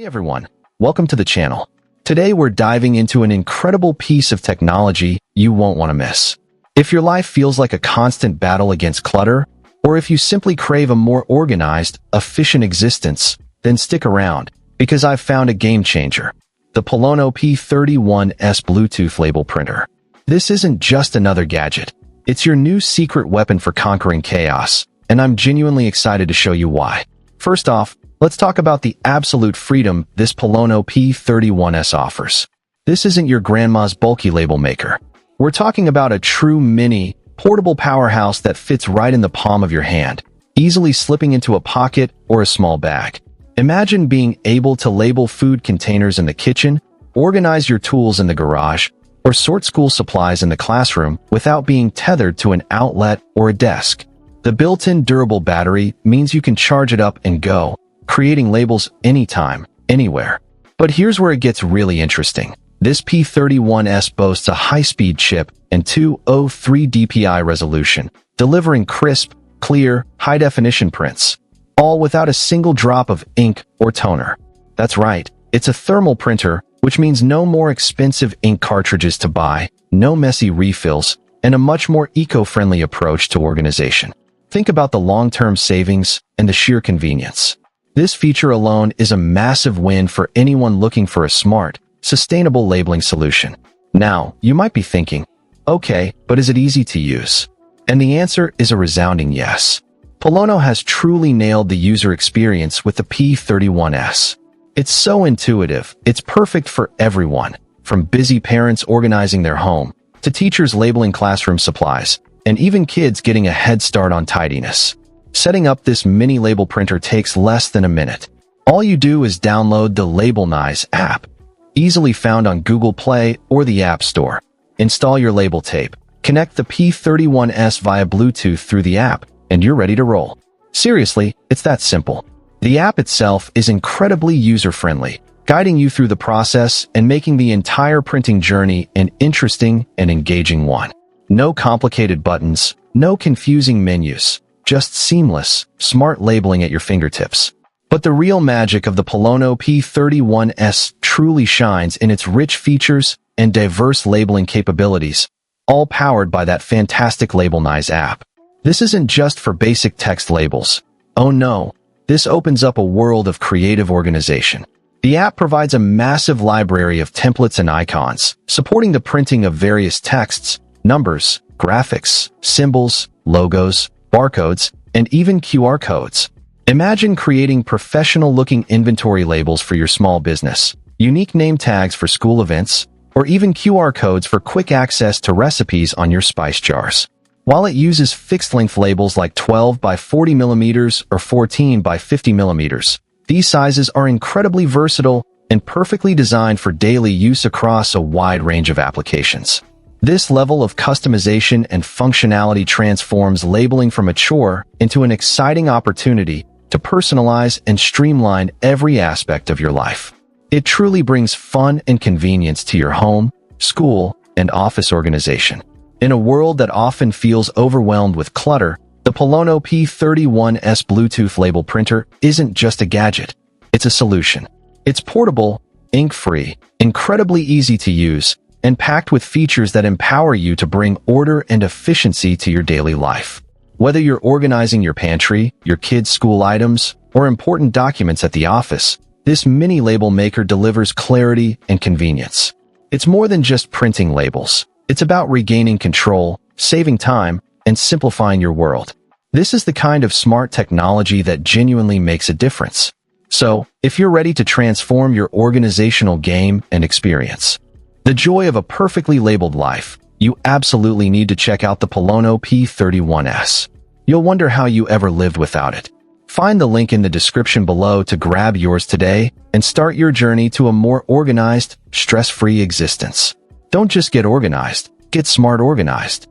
Hey everyone, welcome to the channel. Today we're diving into an incredible piece of technology you won't want to miss. If your life feels like a constant battle against clutter, or if you simply crave a more organized, efficient existence, then stick around, because I've found a game changer. The POLONO P31S Bluetooth label printer. This isn't just another gadget. It's your new secret weapon for conquering chaos, and I'm genuinely excited to show you why. First off, let's talk about the absolute freedom this POLONO P31S offers. This isn't your grandma's bulky label maker. We're talking about a true mini, portable powerhouse that fits right in the palm of your hand, easily slipping into a pocket or a small bag. Imagine being able to label food containers in the kitchen, organize your tools in the garage, or sort school supplies in the classroom without being tethered to an outlet or a desk. The built-in durable battery means you can charge it up and go, creating labels anytime, anywhere. But here's where it gets really interesting. This P31S boasts a high-speed chip and 203 dpi resolution, delivering crisp, clear, high-definition prints, all without a single drop of ink or toner. That's right, it's a thermal printer, which means no more expensive ink cartridges to buy, no messy refills, and a much more eco-friendly approach to organization. Think about the long-term savings and the sheer convenience. This feature alone is a massive win for anyone looking for a smart, sustainable labeling solution. Now, you might be thinking, okay, but is it easy to use? And the answer is a resounding yes. POLONO has truly nailed the user experience with the P31S. It's so intuitive, it's perfect for everyone, from busy parents organizing their home, to teachers labeling classroom supplies, and even kids getting a head start on tidiness. Setting up this mini label printer takes less than a minute. All you do is download the Labelnize app, easily found on Google Play or the App Store. Install your label tape, connect the P31S via Bluetooth through the app, and you're ready to roll. Seriously, it's that simple. The app itself is incredibly user-friendly, guiding you through the process and making the entire printing journey an interesting and engaging one. No complicated buttons, no confusing menus, just seamless, smart labeling at your fingertips. But the real magic of the POLONO P31S truly shines in its rich features and diverse labeling capabilities, all powered by that fantastic Labelnize app. This isn't just for basic text labels. Oh no, this opens up a world of creative organization. The app provides a massive library of templates and icons, supporting the printing of various texts, numbers, graphics, symbols, logos, barcodes, and even QR codes. Imagine creating professional-looking inventory labels for your small business, unique name tags for school events, or even QR codes for quick access to recipes on your spice jars. While it uses fixed-length labels like 12 by 40 millimeters or 14 by 50 millimeters, these sizes are incredibly versatile and perfectly designed for daily use across a wide range of applications. This level of customization and functionality transforms labeling from a chore into an exciting opportunity to personalize and streamline every aspect of your life. It truly brings fun and convenience to your home, school, and office organization. In a world that often feels overwhelmed with clutter, the POLONO P31S Bluetooth label printer isn't just a gadget, it's a solution. It's portable, ink-free, incredibly easy to use, and packed with features that empower you to bring order and efficiency to your daily life. Whether you're organizing your pantry, your kids' school items, or important documents at the office, this mini label maker delivers clarity and convenience. It's more than just printing labels. It's about regaining control, saving time, and simplifying your world. This is the kind of smart technology that genuinely makes a difference. So, if you're ready to transform your organizational game and experience, the joy of a perfectly labeled life, you absolutely need to check out the POLONO P31S. You'll wonder how you ever lived without it. Find the link in the description below to grab yours today and start your journey to a more organized, stress-free existence. Don't just get organized, get smart organized.